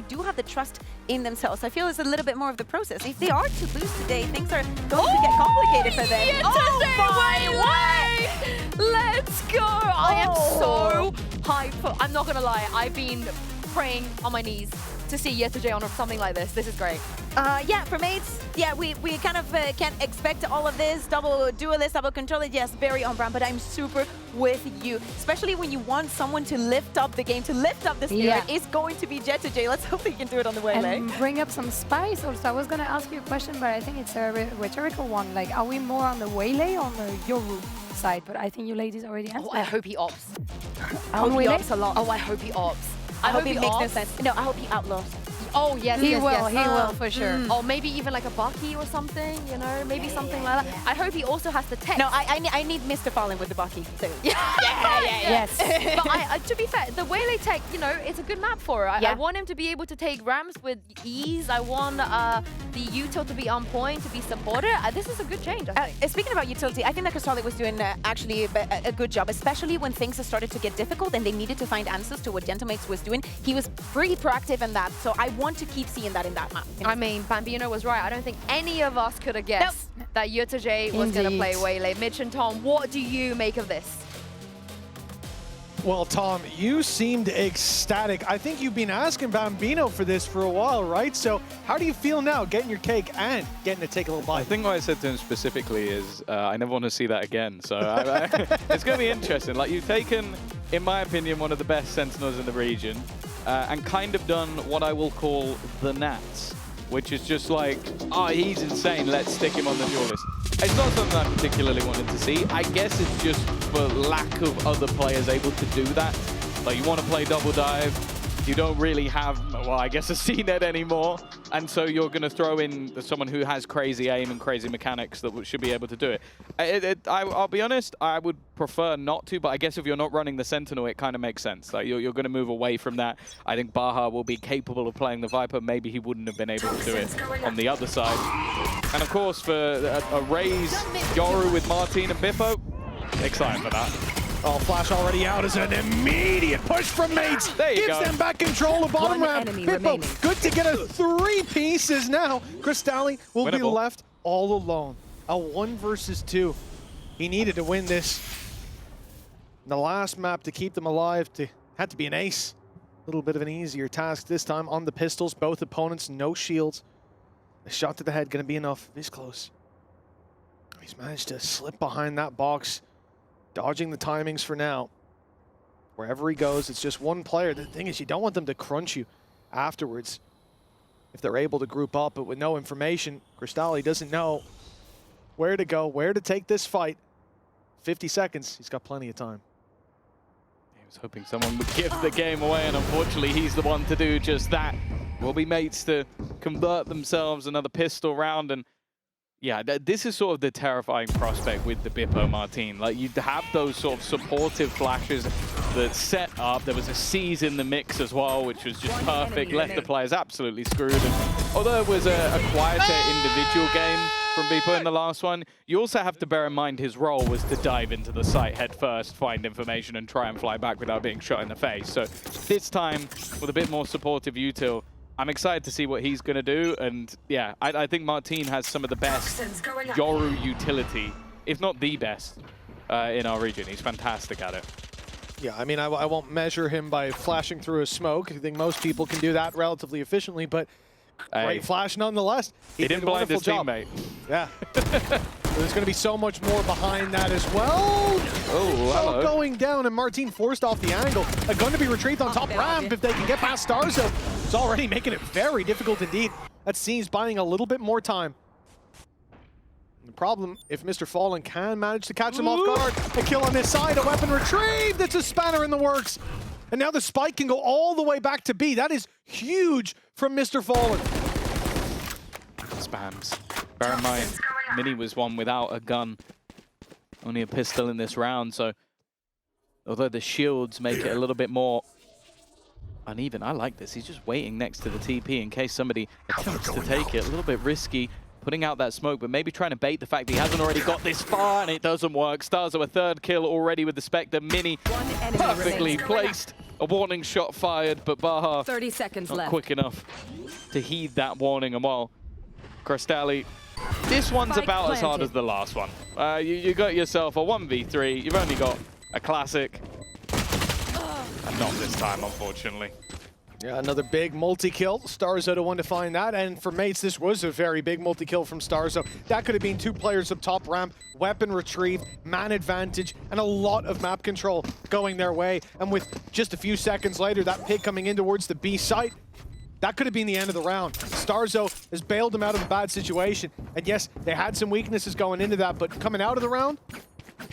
they do have the trust in themselves. I feel it's a little bit more of the process. If they are to lose today, things are going to get complicated for them. Let's go! I am so hyped. I'm not gonna lie, I've been praying on my knees to see Yesterday on something like this. This is great. Yeah, for mates, yeah, we kind of can't expect all of this. Double duelist, double controller, yes, very on brand, but I'm super with you. Especially when you want someone to lift up the game, to lift up the spirit, it's going to be Yesterday. Let's hope they can do it on the Waylay. And bring up some spice also. I was going to ask you a question, but I think it's a rhetorical one. Like, are we more on the Waylay or on the Yoru side? But I think you ladies already answered. Oh, I hope he opts. I hope he opts a lot. Oh, I hope he opts. I hope he makes no sense. No, I hope he outlaws. Oh, yes, He yes, will, yes. he will, for sure. Or maybe even like a Bucky or something, you know? Maybe something like that. I hope he also has the tech. No, I need Mr. Fallen with the Bucky, too. Yes. But to be fair, the Waylay tech, you know, it's a good map for it. I want him to be able to take ramps with ease. I want the util to be on point, to be supported. This is a good change, I think. Speaking about utility, I think that Crystallic was doing actually a good job, especially when things have started to get difficult and they needed to find answers to what Gentlemakes was doing. He was pretty proactive in that, so I want to keep seeing that in that map. I mean, Bambino was right. I don't think any of us could have guessed that Yesterday was going to play Waylay. Mitch and Tom, what do you make of this? Well, Tom, you seemed ecstatic. I think you've been asking Bambino for this for a while, right? So how do you feel now, getting your cake and getting to take a little bite? I think what I said to him specifically is I never want to see that again. So it's going to be interesting. Like, you've taken, in my opinion, one of the best Sentinels in the region and kind of done what I will call the Nats, which is just like, oh, he's insane, let's stick him on the duelist. It's not something I particularly wanted to see. I guess it's just for lack of other players able to do that. Like, you want to play double dive, you don't really have, well, I guess a C-net anymore, and so you're going to throw in someone who has crazy aim and crazy mechanics that should be able to do it. I'll be honest, I would prefer not to, but I guess if you're not running the Sentinel, it kind of makes sense. Like, you're going to move away from that. I think Baha will be capable of playing the Viper. Maybe he wouldn't have been able to do it on the other side. And of course, for a raise Yoru with Martin and Bippo, excited for that. Oh, Flash already out as an immediate push from mates. There you Gives go. them back control of bottom ramp. Bippo, good to get a 3 pieces now. Crystalli will be left all alone. A 1 versus 2. He needed to win this. The last map to keep them alive had to be an ace. A little bit of an easier task this time on the pistols. Both opponents, no shields. A shot to the head gonna be enough. This close. He's managed to slip behind that box. Dodging the timings for now. Wherever he goes, it's just one player. The thing is, you don't want them to crunch you afterwards if they're able to group up, but with no information, Crystalli doesn't know where to go, where to take this fight. 50 seconds, he's got plenty of time. He was hoping someone would give the game away, and unfortunately, he's the one to do just that. Will be mates to convert themselves another pistol round, and yeah, this is sort of the terrifying prospect with the Bippo Martin. Like, you'd have those sort of supportive flashes that set up. There was a C's in the mix as well, which was just perfect. Left the players absolutely screwed. And although it was a quieter individual game from Bippo in the last one, you also have to bear in mind his role was to dive into the site head first, find information, and try and fly back without being shot in the face. So this time, with a bit more supportive util, I'm excited to see what he's going to do, and yeah, I think Martin has some of the best Yoru utility, if not the best, in our region. He's fantastic at it. Yeah, I mean, I won't measure him by flashing through a smoke. I think most people can do that relatively efficiently, but great flash nonetheless. He didn't blind his teammate. Yeah. There's going to be so much more behind that as well. Oh, hello. Going down, and Martin forced off the angle. A gun to be retrieved on top ramp if they can get past Starzo. It's already making it very difficult indeed. That seems buying a little bit more time. The problem, if Mr. Fallen can manage to catch them off guard, a kill on this side, a weapon retrieved. It's a spanner in the works. And now the spike can go all the way back to B. That is huge from Mr. Fallen. Spams. Bear in mind, Mini was one without a gun. Only a pistol in this round, so although the shields make it a little bit more uneven, I like this. He's just waiting next to the TP in case somebody attempts to take it. A little bit risky, putting out that smoke, but maybe trying to bait the fact that he hasn't already got this far, and it doesn't work. Starzo a 3rd kill already with the Spectre. Mini perfectly placed a warning shot fired, but Baha 30 seconds not left. quick enough to heed that warning. And while Crystalli, this one's Spike about as hard planted. as the last one. You got yourself a 1v3. You've only got a classic. And not this time, unfortunately. Yeah, another big multi-kill. Starzo to one to find that. And for Mates, this was a very big multi-kill from Starzo. That could have been 2 players up top ramp, weapon retrieve, man advantage, and a lot of map control going their way. And with just a few seconds later, that pick coming in towards the B site, that could have been the end of the round. Starzo has bailed them out of a bad situation. And yes, they had some weaknesses going into that, but coming out of the round,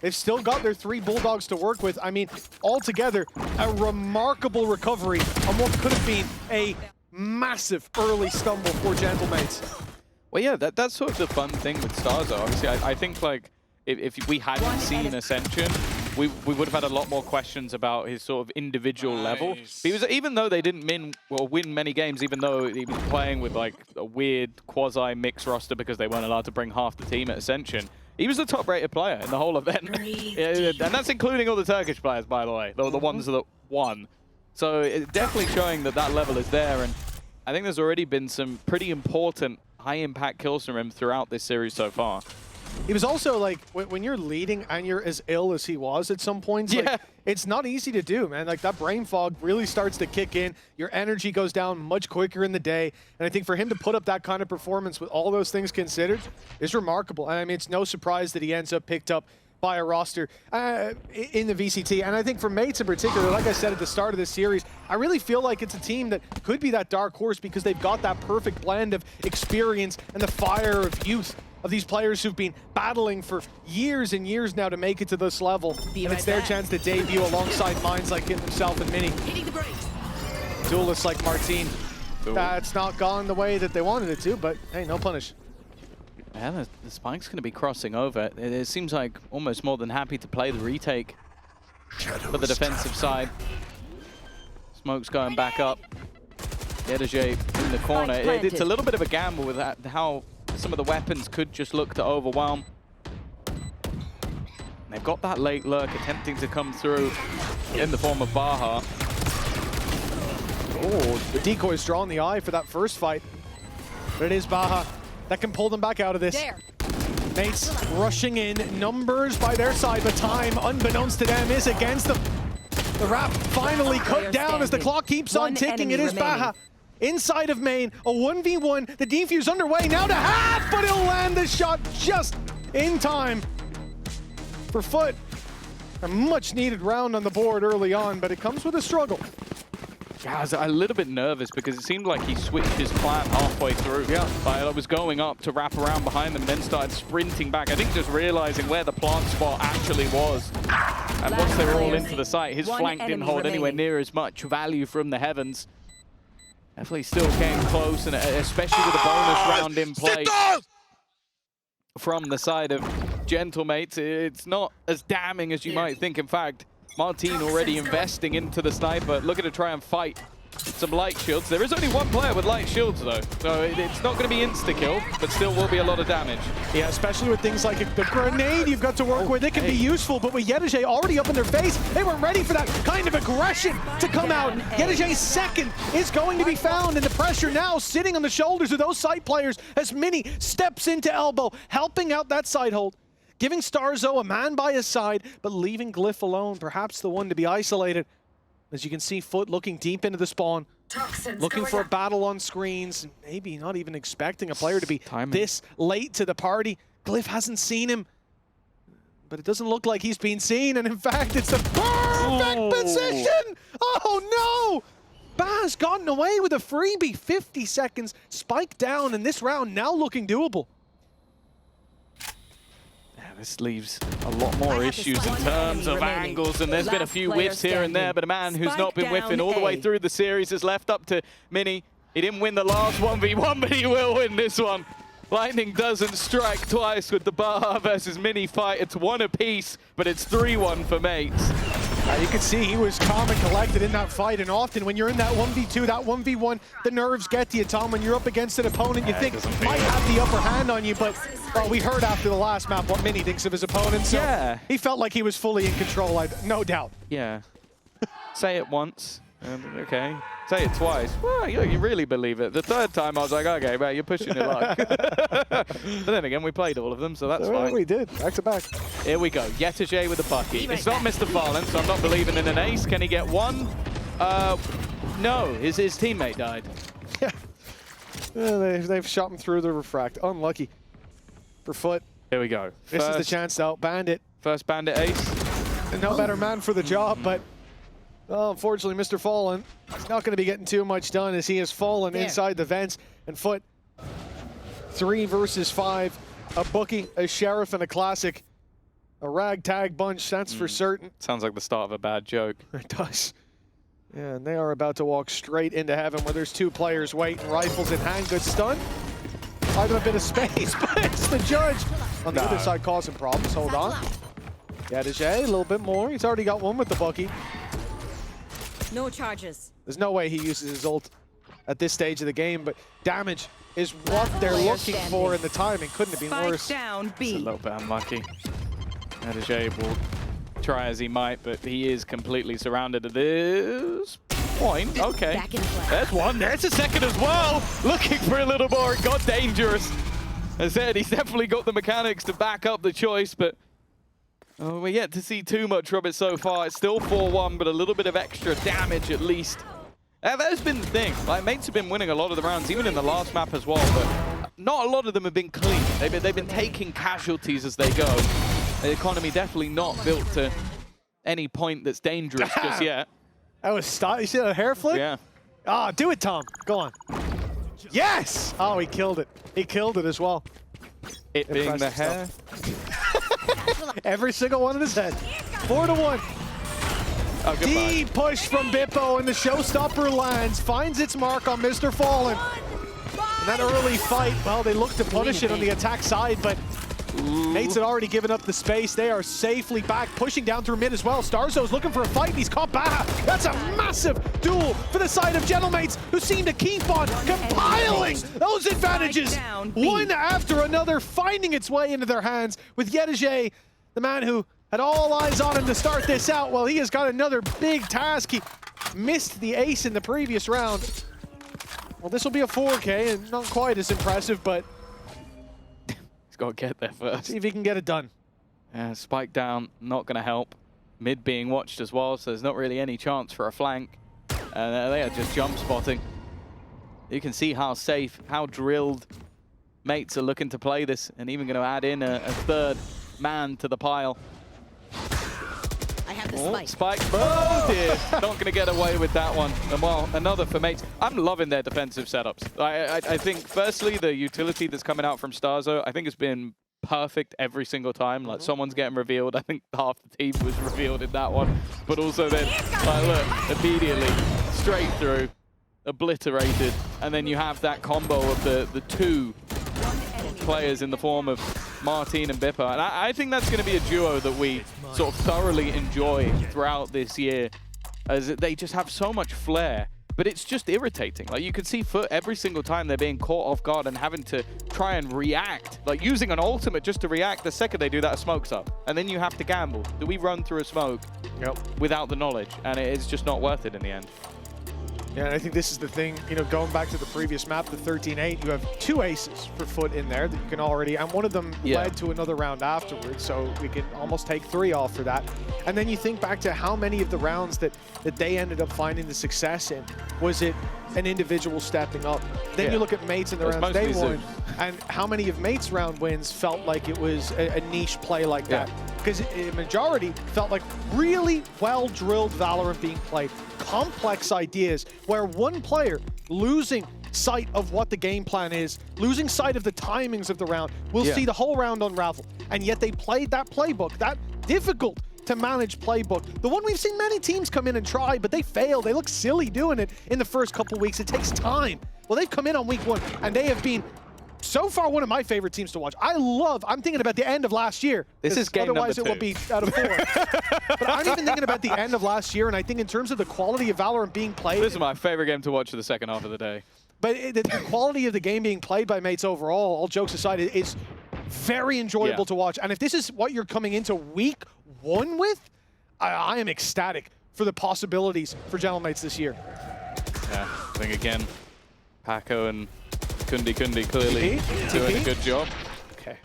they've still got their 3 Bulldogs to work with. I mean, altogether, a remarkable recovery on what could have been a massive early stumble for Gentlemates. Well, yeah, that's sort of the fun thing with Starzo. Obviously, I think like if we hadn't seen Ascension, we would have had a lot more questions about his sort of individual level. He was, even though they didn't win many games, even though he was playing with like a weird quasi-mix roster because they weren't allowed to bring half the team at Ascension. He was the top-rated player in the whole event. And that's including all the Turkish players, by the way, the ones that won. So it's definitely showing that that level is there. And I think there's already been some pretty important high-impact kills from him throughout this series so far. He was also like, when you're leading and you're as ill as he was at some points, yeah. like, it's not easy to do, man. Like that brain fog really starts to kick in. Your energy goes down much quicker in the day. And I think for him to put up that kind of performance with all those things considered is remarkable. And I mean, it's no surprise that he ends up picked up by a roster in the VCT. And I think for Mates in particular, like I said at the start of this series, I really feel like it's a team that could be that dark horse because they've got that perfect blend of experience and the fire of youth of these players who've been battling for years and years now to make it to this level. And it's their chance to debut alongside minds like himself and Mini. Duelists like Martin. That's not gone the way that they wanted it to, but hey, no punish. Yeah, the Spike's going to be crossing over. It seems like almost more than happy to play the retake for the defensive side. Smoke's going back up. Yedaje in the corner. It's a little bit of a gamble with that, how some of the weapons could just look to overwhelm. They've got that late lurk attempting to come through in the form of Baha. Oh, the decoy's drawing the eye for that first fight. But it is Baha that can pull them back out of this. Mates rushing in, numbers by their side, but time, unbeknownst to them, is against them. The wrap finally cut down as the clock keeps on ticking. It is Baha inside of main, a 1v1, the defuse underway, now to half, but he'll land the shot just in time for FUT. A much needed round on the board early on, but it comes with a struggle. Yeah, I was a little bit nervous because it seemed like he switched his plan halfway through. Yeah. I was going up to wrap around behind them and then started sprinting back. I think just realizing where the plant spot actually was. And once they were all into the site, his flank didn't hold anywhere near as much value from the heavens. Definitely still came close, and especially with the bonus round in play from the side of Gentlemates, it's not as damning as you might think. In fact, Martin already investing into the sniper, looking to try and fight some light shields. There is only one player with light shields though, so it's not going to be insta-kill, but still will be a lot of damage. Yeah, especially with things like the grenade you've got to work with. It can be useful, but with Yedaje already up in their face, they weren't ready for that kind of aggression to come out. Yedaje's second is going to be found, and the pressure now sitting on the shoulders of those side players as Mini steps into elbow, helping out that side hold. Giving Starzo a man by his side, but leaving Glyph alone, perhaps the one to be isolated. As you can see, FUT looking deep into the spawn, looking for a battle on screens, maybe not even expecting a player to be this late to the party. Glyph hasn't seen him, but it doesn't look like he's been seen, and in fact, it's the perfect position! Oh no! Baz gotten away with a freebie, 50 seconds, spike down, and this round now looking doable. This leaves a lot more issues in terms of angles, and there's been a few whiffs here and there, but a man who's not been whiffing all the way through the series is left up to Mini. He didn't win the last 1v1, but he will win this one. Lightning doesn't strike twice with the Baha versus Mini fight. It's 1 apiece, but it's 3-1 for Mates. You can see he was calm and collected in that fight, and often when you're in that 1v2, that 1v1, the nerves get to you, Tom. When you're up against an opponent you think might have the upper hand on you, but well, we heard after the last map what Mini thinks of his opponent, so he felt like he was fully in control, no doubt. Yeah. say it once. Okay. Say it twice. Well, you really believe it. The third time I was like, okay, well, you're pushing your luck. But then again, we played all of them, so that's fine. We did, back to back. Here we go. Yetaje with a bucky. It's not Mr. Fallen, so I'm not believing in an ace. Can he get one? No, his teammate died. Yeah. They've shot him through the refract. Unlucky for FUT. Here we go. This is the chance to outband it. First bandit ace. And no better man for the job, but unfortunately, Mr. Fallen is not going to be getting too much done as he has fallen inside the vents. And FUT, 3 versus 5, a bookie, a sheriff, and a classic. A ragtag bunch, that's for certain. Sounds like the start of a bad joke. It does. Yeah, and they are about to walk straight into heaven where there's 2 players waiting, rifles in hand. Good stun. Finding a bit of space, but it's the judge on the other side causing problems. Hold on. Yetaje, a little bit more. He's already got one with the bucky. No charges. There's no way he uses his ult at this stage of the game, but damage is what they're looking for, and the timing couldn't have been worse. Down B. It's a little bit unlucky. Yetaje will try as he might, but he is completely surrounded at this point. Okay. There's one. There's a second as well. Looking for a little more. It got dangerous. As I said, he's definitely got the mechanics to back up the choice, but we're yet to see too much from it so far. It's still 4-1, but a little bit of extra damage at least. That's been the thing. Like, mates have been winning a lot of the rounds, even in the last map as well, but not a lot of them have been clean. They've been taking casualties as they go. The economy definitely not built to any point that's dangerous just yet. That was style. You see that hair flick? Yeah. Ah, do it, Tom. Go on. Yes! Oh, he killed it. He killed it as well. It being the hair. Every single one in his head. 4-1. Oh, Deep push from Bippo, and the showstopper lands. Finds its mark on Mr. Fallen. And that early fight, well, they look to punish it on the attack side, but Mates had already given up the space. They are safely back, pushing down through mid as well. Starzo's looking for a fight, and he's caught Baha. That's a massive duel for the side of Gentlemates, who seem to keep on compiling those advantages. One after another, finding its way into their hands, with Yetaje, the man who had all eyes on him to start this out. Well, he has got another big task. He missed the ace in the previous round. Well, this will be a 4K, and not quite as impressive, but got to get there first. See if he can get it done. Yeah, spike down, not going to help. Mid being watched as well, so there's not really any chance for a flank. And they are just jump spotting. You can see how safe, how drilled mates are looking to play this, and even going to add in a third man to the pile. I have the spike. Spike. Oh dear. Not going to get away with that one. And well, another for mates. I'm loving their defensive setups. I think, firstly, the utility that's coming out from Starzo, I think it's been perfect every single time. Like, someone's getting revealed. I think half the team was revealed in that one. But also then, like, look, immediately, straight through, obliterated. And then you have that combo of the two players in the form of Martin and Bippo. And I think that's going to be a duo that we sort of thoroughly enjoy throughout this year, as they just have so much flair. But it's just irritating. Like, you can see FUT every single time they're being caught off guard and having to try and react. Like, using an ultimate just to react. The second they do that, a smoke's up. And then you have to gamble. Do we run through a smoke without the knowledge? And it's just not worth it in the end. Yeah, and I think this is the thing, you know, going back to the previous map, the 13-8, you have 2 aces for FUT in there that you can already, and one of them led to another round afterwards, so we can almost take 3 off for that. And then you think back to how many of the rounds that they ended up finding the success in. Was it an individual stepping up? Then you look at Mates in the rounds they won, and how many of Mates' round wins felt like it was a niche play like that. Because a majority felt like really well-drilled Valorant being played. Complex ideas where one player losing sight of what the game plan is, losing sight of the timings of the round, will see the whole round unravel. And yet they played that playbook, that difficult to manage playbook. The one we've seen many teams come in and try, but they fail. They look silly doing it in the first couple weeks. It takes time. Well, they've come in on week 1, and they have been so far one of my favorite teams to watch. I'm thinking about the end of last year. This is game otherwise number 2. It would be out of 4. But I'm even thinking about the end of last year, and I think in terms of the quality of Valorant being played. This is my favorite game to watch for the second half of the day. But the quality of the game being played by Mates overall, all jokes aside, it's very enjoyable to watch. And if this is what you're coming into week 1 with, I am ecstatic for the possibilities for Gentleman's this year. Yeah, I think again, Paco and Kundi clearly doing a good job. Okay.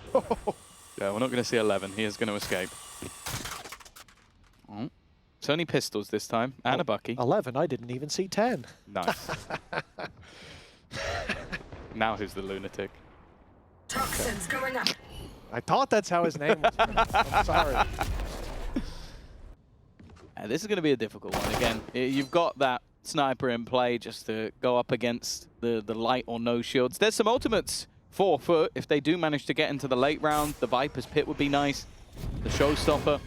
Yeah, we're not going to see 11. He is going to escape. Oh. It's only pistols this time, and a Bucky. 11, I didn't even see 10. Nice. Now who's the lunatic? Toxins going up. I thought that's how his name was. I'm sorry. This is going to be a difficult one. Again, you've got that sniper in play just to go up against the light or no shields. There's some ultimates for FUT if they do manage to get into the late round. The Viper's Pit would be nice, the Showstopper.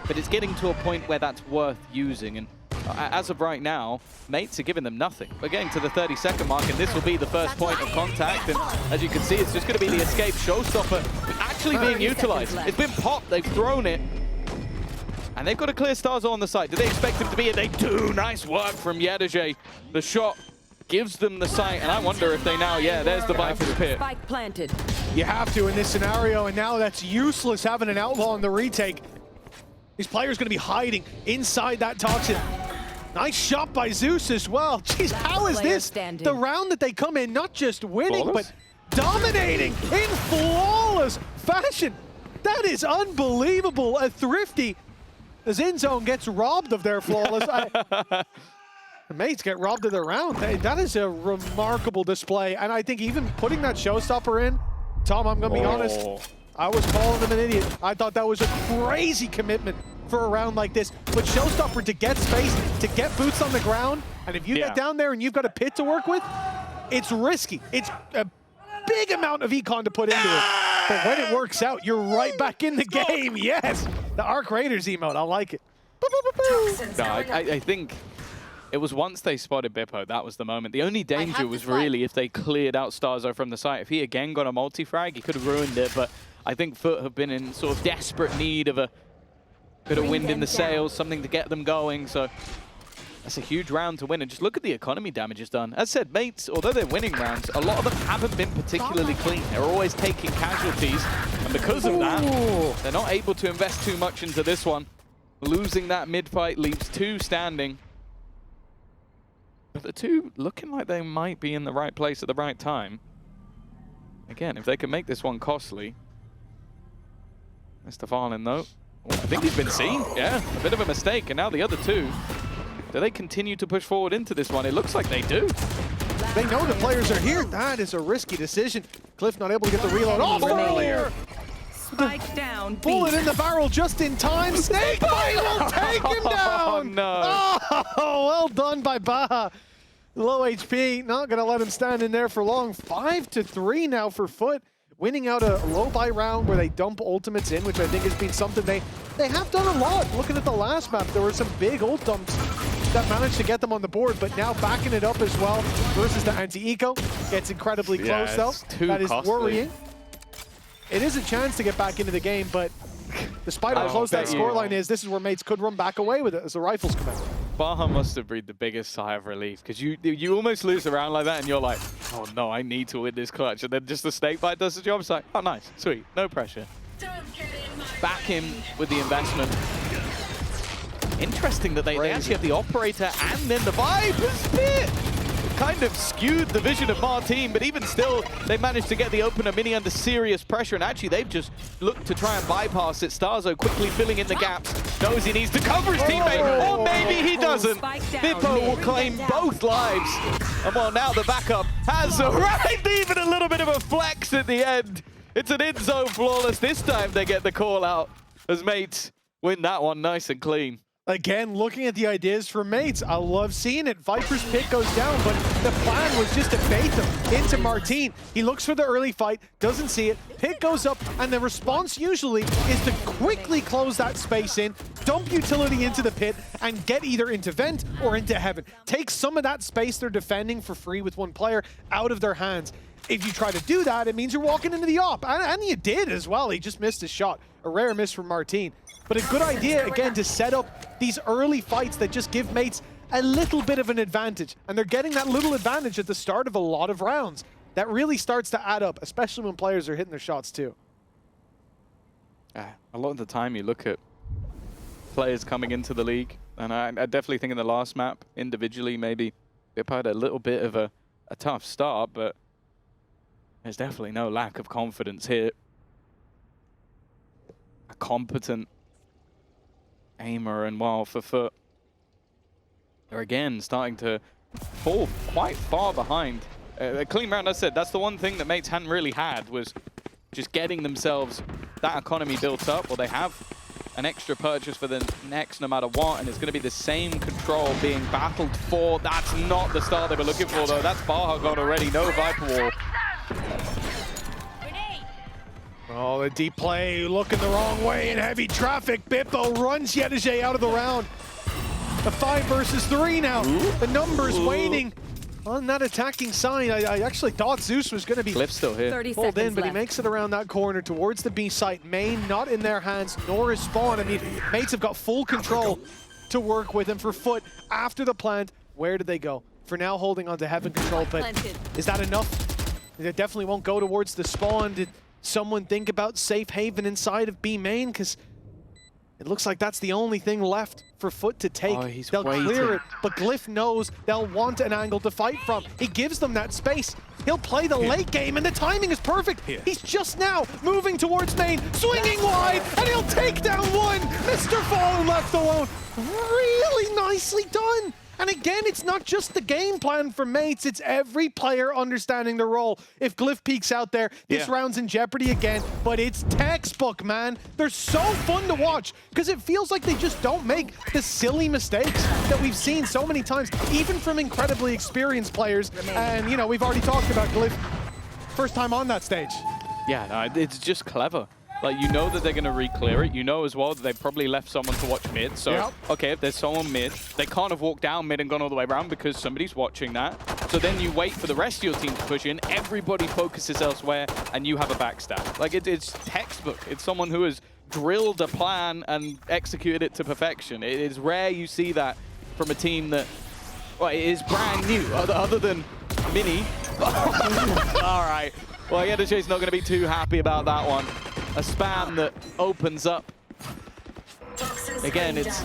But it's getting to a point where that's worth using. And as of right now, mates are giving them nothing. We're getting to the 30-second mark, and this will be the first point of contact. And as you can see, it's just going to be the escape Showstopper actually being utilized. It's been popped, they've thrown it. And they've got a clear Starzo on the site. Do they expect him to be? And they do. Nice work from Yedege. The shot gives them the sight, and I wonder if they now, yeah, there's the Viper's Pit. Spike planted. You have to in this scenario, and now that's useless having an outlaw on the retake. These players going to be hiding inside that Toxin. Nice shot by Zeus as well. Jeez, how is this the round that they come in not just winning, but dominating in flawless fashion? That is unbelievable. A Thrifty, as InZone gets robbed of their flawless. The mates get robbed of their round. Hey, that is a remarkable display. And I think even putting that Showstopper in, Tom, I'm going to be honest, I was calling him an idiot. I thought that was a crazy commitment for a round like this. But Showstopper to get space, to get boots on the ground, and if you get down there and you've got a pit to work with, it's risky. It's a big amount of econ to put into it. But when it works out, you're right back in the game. Yes, the Arc Raiders emote, I like it. No, I think it was once they spotted Bippo, that was the moment. The only danger was really if they cleared out Starzo from the site. If he again got a multi-frag, he could have ruined it. But I think FUT have been in sort of desperate need of a bit of wind in the sails, something to get them going. So that's a huge round to win. And just look at the economy damage it's done. As said, mates, although they're winning rounds, a lot of them haven't been particularly clean. They're always taking casualties. And because of that, they're not able to invest too much into this one. Losing that mid-fight leaves two standing. But the two looking like they might be in the right place at the right time. Again, if they can make this one costly. Mr. Farlin, though. Oh, I think he's been seen. Yeah, a bit of a mistake. And now the other two. Do they continue to push forward into this one? It looks like they do. They know the players are here. That is a risky decision. Cliff not able to get the reload off earlier. Spike down. Bullet in the barrel just in time. Snakebite will take him down. Oh, no. Oh, well done by Baha. Low HP, not going to let him stand in there for long. 5-3 now for FUT. Winning out a low buy round where they dump ultimates in, which I think has been something they have done a lot. Looking at the last map, there were some big ult dumps that managed to get them on the board, but now backing it up as well versus the anti-eco. Gets incredibly close, though. That is worrying. It is a chance to get back into the game, but despite how close that scoreline is, this is where mates could run back away with it as the rifles come out. Baha must have breathed the biggest sigh of relief, because you almost lose a round like that and you're like, oh no, I need to win this clutch. And then just the snakebite does the job. It's like, oh nice, sweet, no pressure. Back him with the investment. Interesting that they actually have the operator and then the Viper's Pit. Kind of skewed the vision of Martin, but even still, they managed to get the opener Mini under serious pressure, and actually they've just looked to try and bypass it. Starzo quickly filling in the gaps, knows he needs to cover his teammate, or maybe he doesn't. Bippo will claim both lives, and well, now the backup has arrived, even a little bit of a flex at the end. It's an in-zone flawless. This time they get the call out as mates win that one nice and clean. Again, looking at the ideas for mates, I love seeing it. Viper's Pit goes down, but the plan was just to bait them into Martin. He looks for the early fight, doesn't see it. Pit goes up, and the response usually is to quickly close that space in, dump utility into the pit, and get either into vent or into heaven. Take some of that space they're defending for free with one player out of their hands. If you try to do that, it means you're walking into the op. And you did as well. He just missed his shot. A rare miss from Martin. But a good idea, again, to set up these early fights that just give mates a little bit of an advantage. And they're getting that little advantage at the start of a lot of rounds. That really starts to add up, especially when players are hitting their shots too. A lot of the time you look at players coming into the league, And I definitely think in the last map, individually, maybe Bip had a little bit of a tough start, but there's definitely no lack of confidence here. A competent aimer, and while for FUT, they're again starting to fall quite far behind. A clean round, as I said, that's the one thing that mates hadn't really had, was just getting themselves that economy built up. Well, they have an extra purchase for the next no matter what, and it's going to be the same control being battled for. That's not the start they were looking for, though. That's Baha gone already. No Viper Wall. Oh, the deep play looking the wrong way in heavy traffic. Bippo runs Yedije out of the round. A 5 versus 3 now. The numbers waning on that attacking side. I actually thought Zeus was going to be still here. pulled in, but he makes it around that corner towards the B site. Main not in their hands, nor is Spawn. I mean, mates have got full control to work with, and for FUT, after the plant, where did they go? For now, holding on to Heaven control, but is that enough? They definitely won't go towards the Spawn. Did someone think about safe haven inside of B main? Because it looks like that's the only thing left for FUT to take. Oh, he's they'll waiting. clear it, but Glyph knows they'll want an angle to fight from. He gives them that space. He'll play the late game, and the timing is perfect. He's just now moving towards main, swinging wide, and he'll take down one. Mr. Fallen left alone. Really nicely done. And again, it's not just the game plan for mates, it's every player understanding the role. If Glyph peeks out there, this round's in jeopardy again, but it's textbook, man. They're so fun to watch because it feels like they just don't make the silly mistakes that we've seen so many times, even from incredibly experienced players. And, you know, we've already talked about Glyph first time on that stage. Yeah, no, it's just clever. Like, you know that they're going to re-clear it. You know as well that they've probably left someone to watch mid. So, okay, if there's someone mid, they can't have walked down mid and gone all the way around because somebody's watching that. So then you wait for the rest of your team to push in. Everybody focuses elsewhere, and you have a backstab. Like, it's textbook. It's someone who has drilled a plan and executed it to perfection. It is rare you see that from a team that, well, it is brand new, other than Mini. All right. Well, Yedije's not going to be too happy about that one. A spam that opens up. Again, it's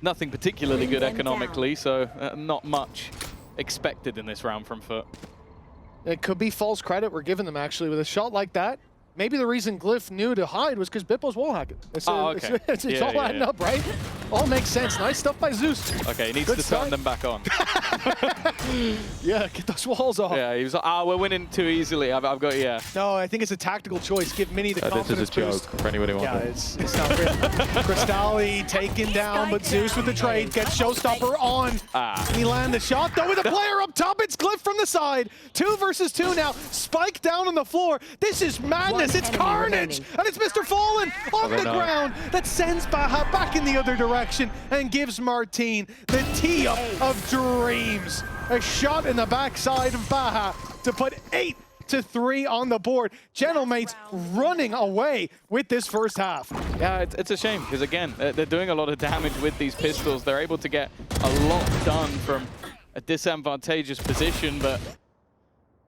nothing particularly good economically, so not much expected in this round from FUT. It could be false credit we're giving them, actually, with a shot like that. Maybe the reason Glyph knew to hide was because Bippo's wall hacking. It's all adding up, right? All makes sense. Nice stuff by Zeus. Okay, he needs to turn them back on. Yeah, get those walls off. Yeah, he was like, we're winning too easily. I've got, No, I think it's a tactical choice. Give Mini the confidence This is a joke boost. for anybody wondering. Yeah, it's not real. Crystalli taken down, but Zeus with the trade gets Showstopper on. He land the shot, though, with a player up top. It's Glyph from the side. 2 versus 2 now. Spike down on the floor. This is madness. It's carnage. And it's Mr. Fallen on the ground that sends Baha back in the other direction and gives Martine the tee-up of dreams. A shot in the backside of Baha to put 8-3 on the board. Gentlemates running away with this first half. Yeah, it's a shame because, again, they're doing a lot of damage with these pistols. They're able to get a lot done from a disadvantageous position, but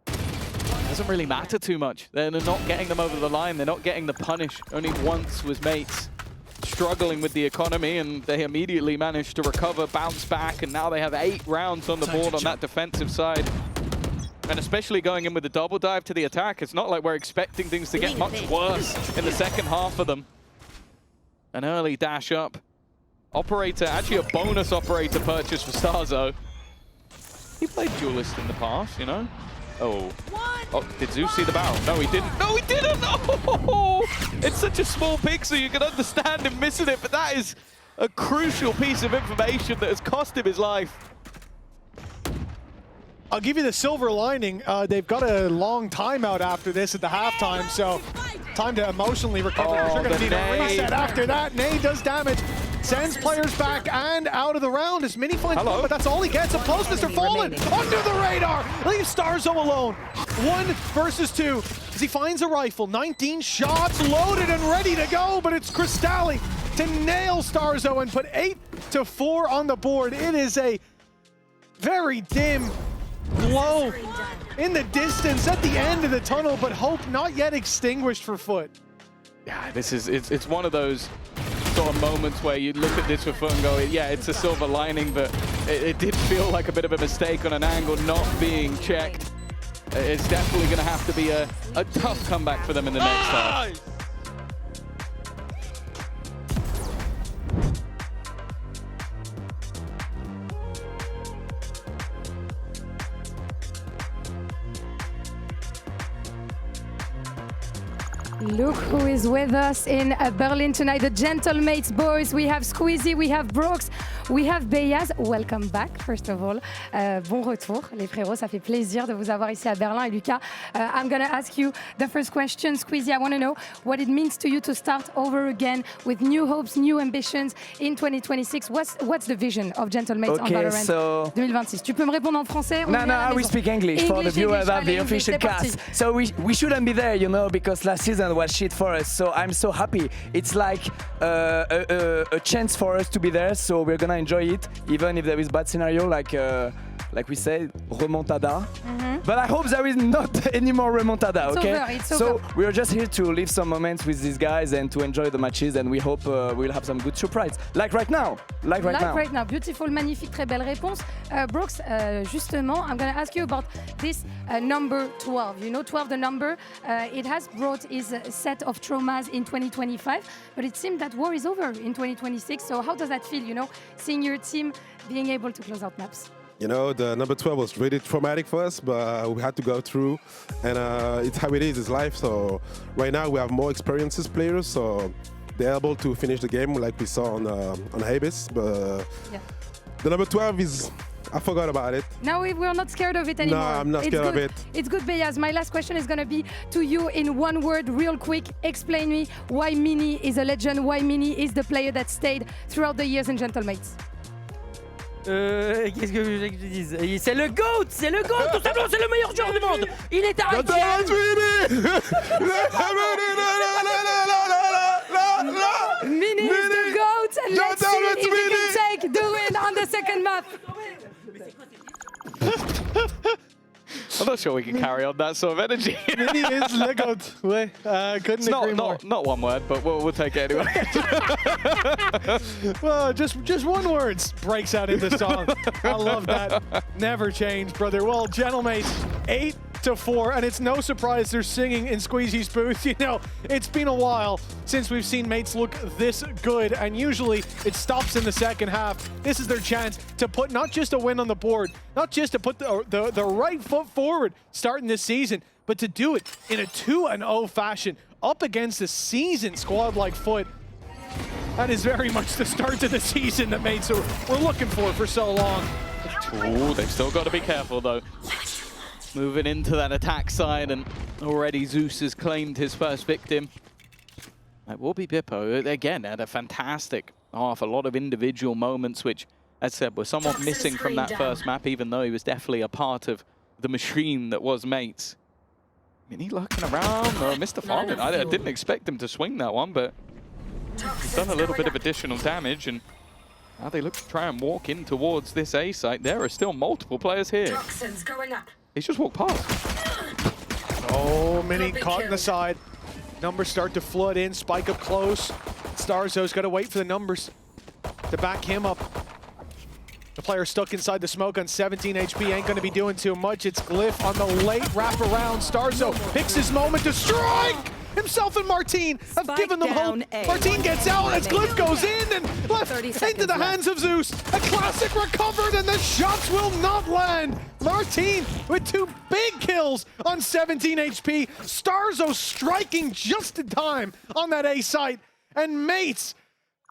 it doesn't really matter too much. They're not getting them over the line. They're not getting the punish. Only once was mates struggling with the economy, and they immediately managed to recover, bounce back, and now they have 8 rounds on the board on that defensive side. And especially going in with the double dive to the attack, it's not like we're expecting things to get much worse in the second half of them. An early dash up. Operator, actually a bonus operator purchase for Starzo. He played Duelist in the past, you know? Oh, did Zeus see the barrel? No, he didn't. No, he didn't! Oh! It's such a small pixel, you can understand him missing it, but that is a crucial piece of information that has cost him his life. I'll give you the silver lining. They've got a long timeout after this at the halftime, so time to emotionally recover. They're going to need a reset after that. Nay does damage. Sends players back and out of the round as Mini finds one, but that's all he gets. Up close, Mr. Fallen under the radar. Leaves Starzo alone. 1 versus 2 as he finds a rifle. 19 shots loaded and ready to go, but it's Crystalli to nail Starzo and put 8-4 on the board. It is a very dim glow in the distance at the end of the tunnel, but hope not yet extinguished for FUT. Yeah, it's one of those sort of moments where you look at this for FUT and go, yeah, it's a silver lining, but it did feel like a bit of a mistake on an angle not being checked. It's definitely going to have to be a tough comeback for them in the next half. Look who is with us in Berlin tonight, the Gentlemates boys. We have Squeezie, we have Brooks, we have Beyaz. Welcome back, first of all. Bon retour, les frérots. Ça fait plaisir de vous avoir ici à Berlin. Et Lucas, I'm going to ask you the first question. Squeezie, I want to know what it means to you to start over again with new hopes, new ambitions in 2026. What's the vision of Gentlemates on VALORANT so 2026? Tu peux me répondre en français? No, we speak English for the viewers of the official cast. So we shouldn't be there, you know, because last season was shit for us. So I'm so happy. It's like a chance for us to be there. So we're gonna enjoy it, even if there is bad scenario, like we say, remontada. But I hope there is not any more remontada, okay? It's so over. we are just here to live some moments with these guys and to enjoy the matches, and we hope we'll have some good surprise. Like right now. Like right now. Beautiful, magnifique, très belle réponse. Brooks, justement, I'm going to ask you about this number 12. You know, 12, the number, it has brought his set of traumas in 2025, but it seemed that war is over in 2026. So how does that feel, you know, seeing your team being able to close out maps? You know, the number 12 was really traumatic for us, but we had to go through, and it's how it is, it's life. So right now we have more experienced players, so they're able to finish the game like we saw on Habis. But the number 12 is, I forgot about it. Now we're not scared of it anymore. No, I'm not scared of it. It's good, Beyaz. My last question is going to be to you in one word, real quick. Explain me why Mini is a legend, why Mini is the player that stayed throughout the years in Gentlemates. Qu'est-ce que je veux que je dise? C'est le GOAT, tout simplement, c'est le meilleur joueur du monde. Il est à Mini is the GOAT, and let's see if he can take the win on the second map. I'm not sure we can carry on that sort of energy. Mini is le goat. Couldn't agree more. Not one word, but we'll take it anyway. Well, just one word breaks out into song. I love that. Never change, brother. Well, Gentlemates, 8-4, and it's no surprise they're singing in Squeezie's booth. You know, it's been a while since we've seen mates look this good, and usually it stops in the second half. This is their chance to put not just a win on the board, not just to put the right foot forward starting this season, but to do it in a 2-0 fashion up against a seasoned squad like FUT. That is very much the start to the season that mates were looking for so long. Ooh, they've still got to be careful though. Moving into that attack side, and already Zeus has claimed his first victim. It will be Bippo. Again, had a fantastic half, a lot of individual moments, which, as I said, were somewhat missing from that first map, even though he was definitely a part of the machine that was mates. Mini lurking around. Oh, Mr. Farman, I didn't expect him to swing that one, but he's done a little bit of additional damage, and now they look to try and walk in towards this A site. There are still multiple players here. He's just walked past. Oh, Mini caught in the side. Numbers start to flood in, spike up close. Starzo's got to wait for the numbers to back him up. The player stuck inside the smoke on 17 HP ain't going to be doing too much. It's Glyph on the late wraparound. Starzo picks his moment to strike! Himself and Martine have given them hope. Martine gets out as Glyph goes in and left into the hands of Zeus. A classic recovered and the shots will not land. Martine with 2 big kills on 17 HP. Starzo striking just in time on that A site. And mates,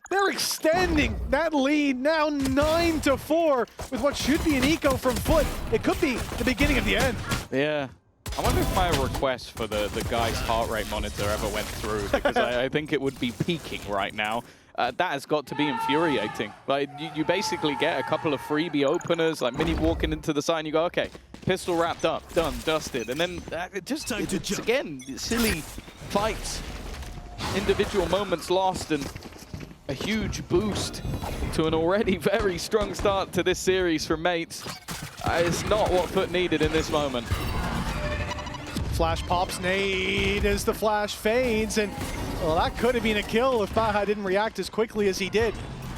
they're extending that lead now 9-4 with what should be an eco from FUT. It could be the beginning of the end. Yeah. I wonder if my request for the guy's heart rate monitor ever went through, because I think it would be peaking right now. That has got to be infuriating. Like, you basically get a couple of freebie openers, like Mini walking into the side, and you go, okay, pistol wrapped up, done, dusted. And then it's again, silly fights, individual moments lost, and a huge boost to an already very strong start to this series from mates. It's not what FUT needed in this moment. Flash pops nade as the flash fades, and Well, that could have been a kill if Baja didn't react as quickly as he did.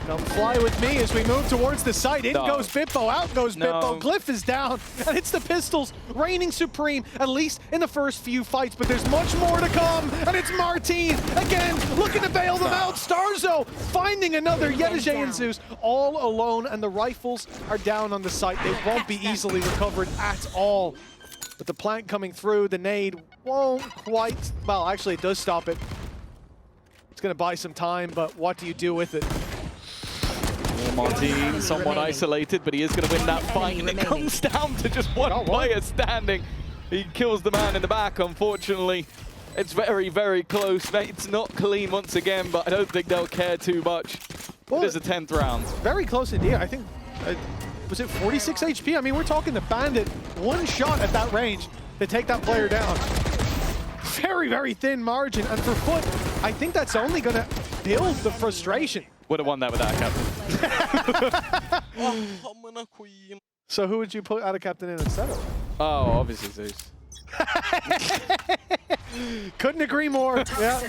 Come fly with me as we move towards the site. In goes Bippo, out goes Bippo. Glyph is down, and it's the Pistols reigning supreme, at least in the first few fights, but there's much more to come, and it's Martin, again, looking to bail them out. Starzo finding another, Yedege and Zeus all alone, and the rifles are down on the site. They won't be easily recovered at all. But the plant coming through, the nade won't quite, well, actually it does stop it. It's gonna buy some time, but what do you do with it? Martin, somewhat isolated, but he is going to win that fight, and it comes down to just one player standing. He kills the man in the back, unfortunately. It's very, very close. It's not clean once again, but I don't think they'll care too much. Well, it is a 10th round. Very close indeed. I think, was it 46 HP? I mean, we're talking the Bandit, one shot at that range to take that player down. Very, very thin margin, and for FUT, I think that's only going to build the frustration. Would have won that without a captain. So who would you put out a captain in instead of? Oh, obviously Zeus. Couldn't agree more. Yeah.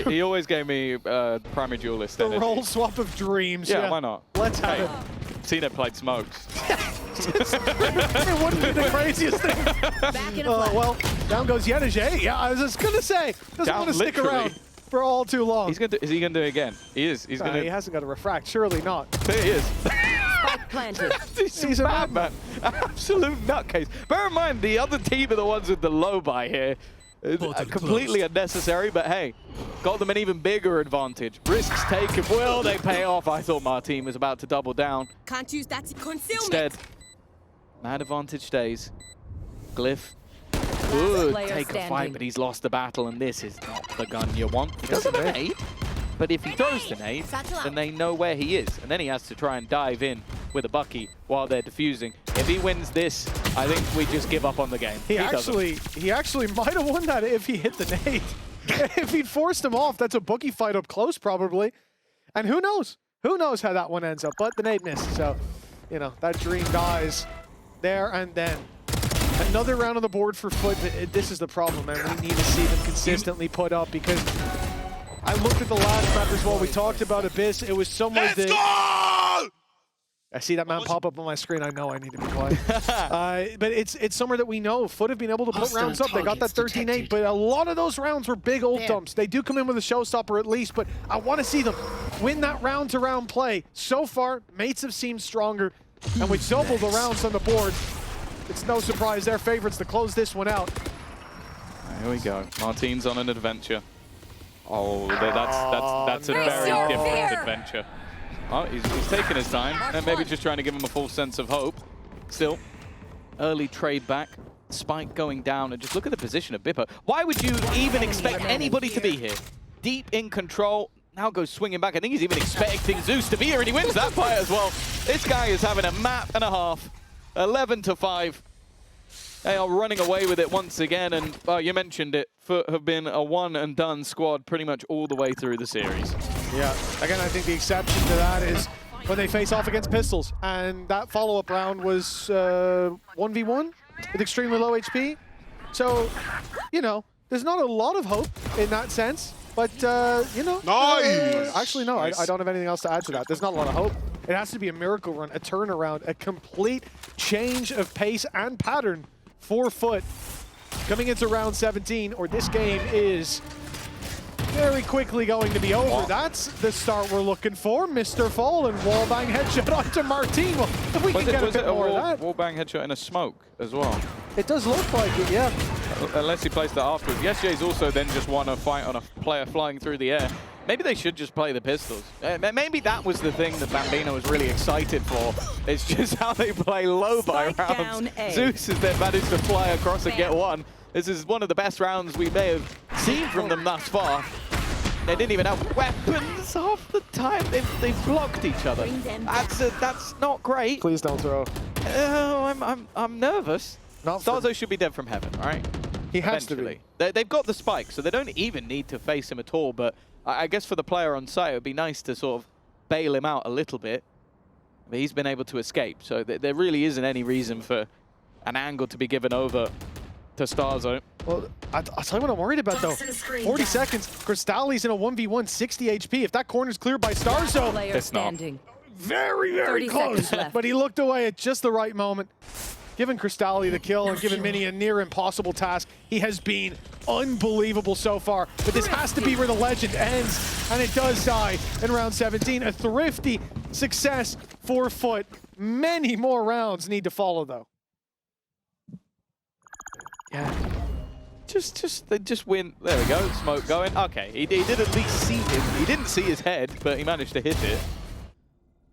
He always gave me primary duelist energy. The role swap of dreams. Yeah, why not? Let's have it. Cena played smokes. It wouldn't be the craziest thing. Well, down goes Yedege. Yeah, I was just going to say, doesn't want to stick around for all too long. He's gonna is he going to do it again? He is. He's going to. He hasn't got a refract. Surely not. There he is. Planted. He's a madman. Absolute nutcase. Bear in mind, the other team are the ones with the low buy here. Completely unnecessary, but hey, got them an even bigger advantage. Risks taken. Will they pay off? I thought Martin was about to double down. Can't use that to concealment. Instead, mad advantage stays. Glyph could take a fight, but he's lost the battle, and this is not the gun you want. He doesn't have a nade, but if he throws the nade, then they know where he is, and then he has to try and dive in with a Bucky while they're defusing. If he wins this, I think we just give up on the game. He actually might have won that if he hit the nade. If he'd forced him off, that's a Bucky fight up close probably. And who knows? Who knows how that one ends up? But the nade missed, so, you know, that dream dies there and then. Another round on the board for FUT, but this is the problem, man. We need to see them consistently put up, because I looked at the last map as well. We talked about Abyss. It was somewhere that... I see that man pop up on my screen. I know I need to be quiet. But it's somewhere that we know FUT have been able to put rounds up. They got that 13-8, but a lot of those rounds were big ult dumps. They do come in with a showstopper at least, but I want to see them win that round-to-round play. So far, mates have seemed stronger, and with double the rounds on the board, it's no surprise they're favorites to close this one out. Here we go. Martin's on an adventure. Oh, that's a very different adventure. Oh, he's taking his time, and maybe just trying to give him a full sense of hope. Still, early trade back, spike going down, and just look at the position of Bippo. Why would you even expect anybody to be here? Deep in control, now goes swinging back. I think he's even expecting Zeus to be here, and he wins that fight as well. This guy is having a map and a half. 11-5. They are running away with it once again, and you mentioned it, FUT have been a one-and-done squad pretty much all the way through the series. Yeah, again, I think the exception to that is when they face off against Pistols, and that follow-up round was 1v1 with extremely low HP. So, you know, there's not a lot of hope in that sense, but, you know. Nice! Actually, no, I don't have anything else to add to that. There's not a lot of hope. It has to be a miracle run, a turnaround, a complete change of pace and pattern for FUT coming into round 17, or this game is very quickly going to be over. That's the start we're looking for. Mr. Fall and wallbang headshot onto Martin. Well, if we can get a bit more of that. Wallbang headshot in a smoke as well. It does look like it, yeah. Unless he placed that afterwards. Yesje's also then just won a fight on a player flying through the air. Maybe they should just play the pistols. Maybe that was the thing that Bambino was really excited for. It's just how they play low by rounds. Zeus has then managed to fly across and get one. This is one of the best rounds we may have seen from them thus far. They didn't even have weapons half the time. They've blocked each other. That's not great. Please don't throw. I'm nervous. Starzo should be dead from heaven, all right? He has to be. They've got the spike, so they don't even need to face him at all, but I guess for the player on site, it would be nice to sort of bail him out a little bit. But he's been able to escape, so there really isn't any reason for an angle to be given over to Starzo. Well, I'll tell you what I'm worried about, though. 40 seconds. Crystalli's in a 1v1, 60 HP. If that corner's cleared by Starzo, it's not. Very, very close. But he looked away at just the right moment. Giving Crystalli the kill and giving Mini a near impossible task. He has been unbelievable so far. But this has to be where the legend ends. And it does die in round 17. A thrifty success for FUT. Many more rounds need to follow, though. Yeah. They just win. There we go. Smoke going. Okay, he did at least see him. He didn't see his head, but he managed to hit it.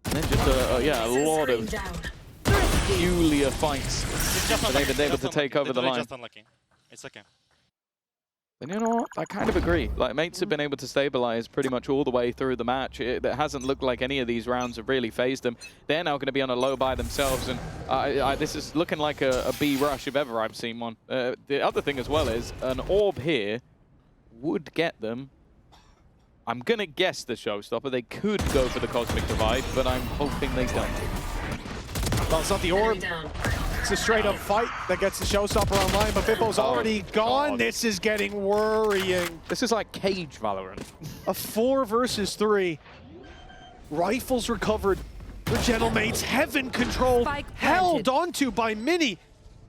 And then just a lot of peculiar fights. They've been able to take over the line. Just unlucky. It's okay. And you know what? I kind of agree. Like, mates have been able to stabilize pretty much all the way through the match. It hasn't looked like any of these rounds have really phased them. They're now going to be on a low by themselves, and this is looking like a B rush if ever I've seen one. The other thing as well is an orb here would get them. I'm going to guess the showstopper. They could go for the Cosmic Divide, but I'm hoping they don't. Well, it's not the orb. It's a straight-up fight that gets the showstopper online, but Bippo's already gone. God. This is getting worrying. This is like Cage Valorant. A 4 versus 3. Rifles recovered for Gentlemates. Heaven control held onto by Mini.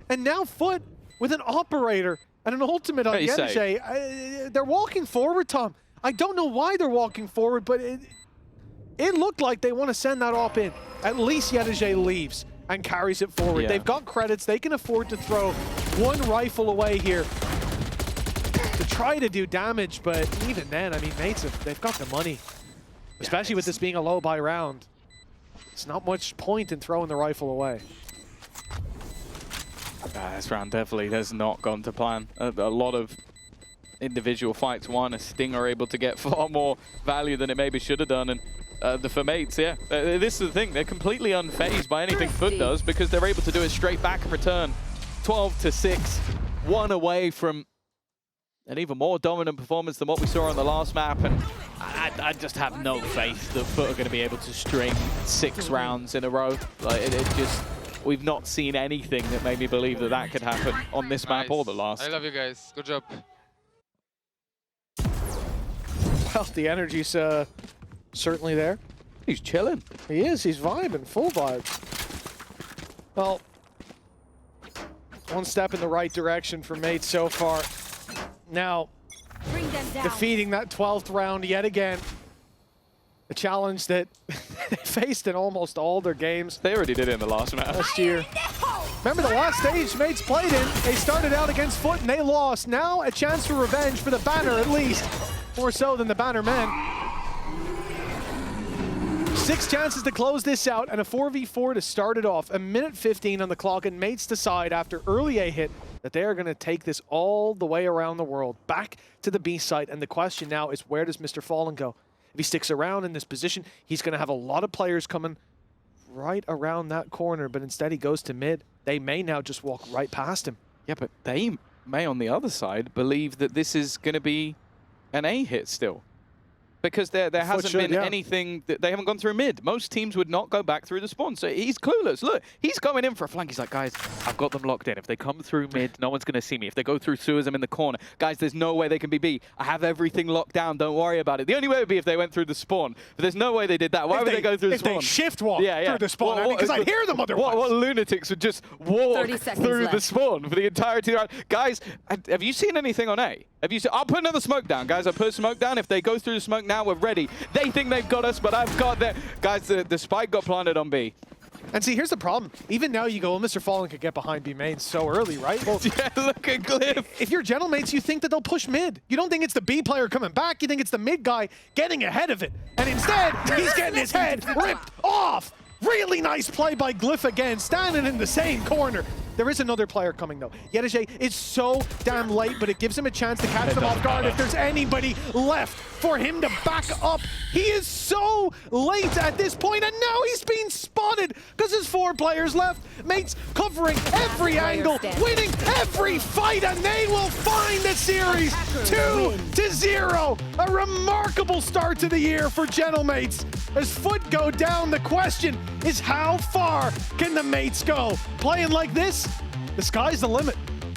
And now FUT with an operator and an ultimate on Yedege. They're walking forward, Tom. I don't know why they're walking forward, but it looked like they want to send that op in. At least Yedege leaves and carries it forward. Yeah. They've got credits. They can afford to throw one rifle away here to try to do damage, but even then, I mean, mates, they've got the money. Especially with this being a low buy round. It's not much point in throwing the rifle away. This round definitely has not gone to plan. A lot of individual fights won. A Stinger able to get far more value than it maybe should have done, and for mates, yeah, this is the thing. They're completely unfazed by anything FUT does because they're able to do it straight back in return. 12-6, one away from an even more dominant performance than what we saw on the last map, and I just have no faith that FUT are going to be able to string 6 rounds in a row. Like, it just, we've not seen anything that made me believe that that could happen on this map or the last. I love you guys. Good job. Well, the energy's certainly there. He's chilling. He is. He's vibing. Full vibes. Well, one step in the right direction for mates so far. Now, defeating that 12th round yet again. A challenge that they faced in almost all their games. They already did it in the last match. Last year. Remember the last stage mates played in? They started out against FUT and they lost. Now a chance for revenge for the banner at least. More so than the banner men. 6 chances to close this out and a 4v4 to start it off. 1:15 on the clock, and mates decide after early A hit that they are going to take this all the way around the world, back to the B site. And the question now is, where does Mr. Fallen go? If he sticks around in this position, he's going to have a lot of players coming right around that corner, but instead he goes to mid. They may now just walk right past him. Yeah, but they may, on the other side, believe that this is going to be an A hit still. Because there hasn't been anything, they haven't gone through mid. Most teams would not go back through the spawn, so he's clueless. Look, he's going in for a flank. He's like, guys, I've got them locked in. If they come through mid, no one's going to see me. If they go through sewers, I'm in the corner. Guys, there's no way they can be B. I have everything locked down. Don't worry about it. The only way would be if they went through the spawn. But there's no way they did that. Why would they go through the spawn? If they shift walk through the spawn, because I'd hear them otherwise. What lunatics would just walk through the spawn for the entirety of the round? Guys, have you seen anything on A? Have you seen? I'll put another smoke down, guys. I'll put smoke down. If they go through the smoke now, we're ready. They think they've got us, but I've got them. Guys, the spike got planted on B. And see, here's the problem. Even now you go, well, Mr. Fallen could get behind B main so early, right? Well, yeah, look at Glyph. If you're Gentlemates, you think that they'll push mid. You don't think it's the B player coming back. You think it's the mid guy getting ahead of it. And instead, he's getting his head ripped off. Really nice play by Glyph again, standing in the same corner. There is another player coming, though. Yedege is so damn late, but it gives him a chance to catch them off guard if there's anybody left for him to back up. He is so late at this point, and now he's being spotted because there's 4 players left. Mates covering every angle, winning every fight, and they will find the series 2-0. A remarkable start to the year for Gentlemates. As FUT go down, the question is how far can the mates go? Playing like this, the sky's the limit.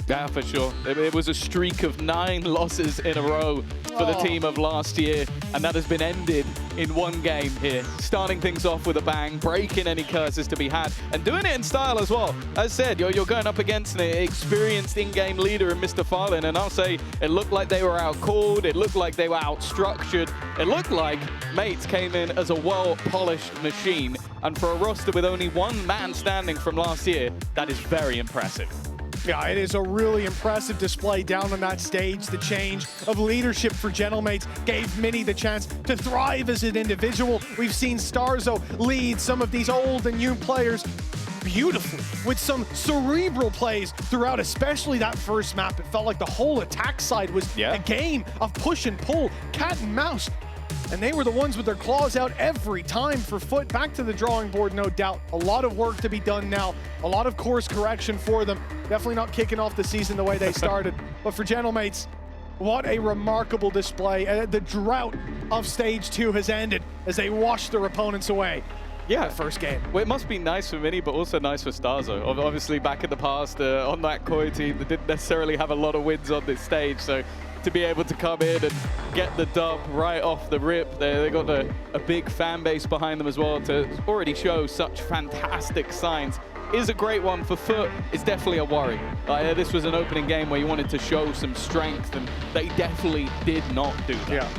Yeah, for sure. It was a streak of 9 losses in a row for the team of last year, and that has been ended in one game here. Starting things off with a bang, breaking any curses to be had, and doing it in style as well. As said, you're going up against an experienced in-game leader in Mr. Farlin, and I'll say it looked like they were out-called, it looked like they were out-structured, it looked like Mates came in as a well-polished machine, and for a roster with only 1 man standing from last year, that is very impressive. Yeah, it is a really impressive display down on that stage. The change of leadership for Gentlemates gave Mini the chance to thrive as an individual. We've seen Starzo lead some of these old and new players beautifully with some cerebral plays throughout, especially that first map. It felt like the whole attack side was a game of push and pull, cat and mouse. And they were the ones with their claws out every time for FUT. Back to the drawing board, no doubt. A lot of work to be done now. A lot of course correction for them. Definitely not kicking off the season the way they started. But for Gentlemates, what a remarkable display. The drought of stage 2 has ended as they washed their opponents away. Yeah, first game. Well, it must be nice for Mini, but also nice for Starzo. Obviously, back in the past, on that Koi team, they didn't necessarily have a lot of wins on this stage. So to be able to come in and get the dub right off the rip, they got a big fan base behind them as well to already show such fantastic signs. Is a great one for FUT. It's definitely a worry. This was an opening game where you wanted to show some strength, and they definitely did not do that. Yeah.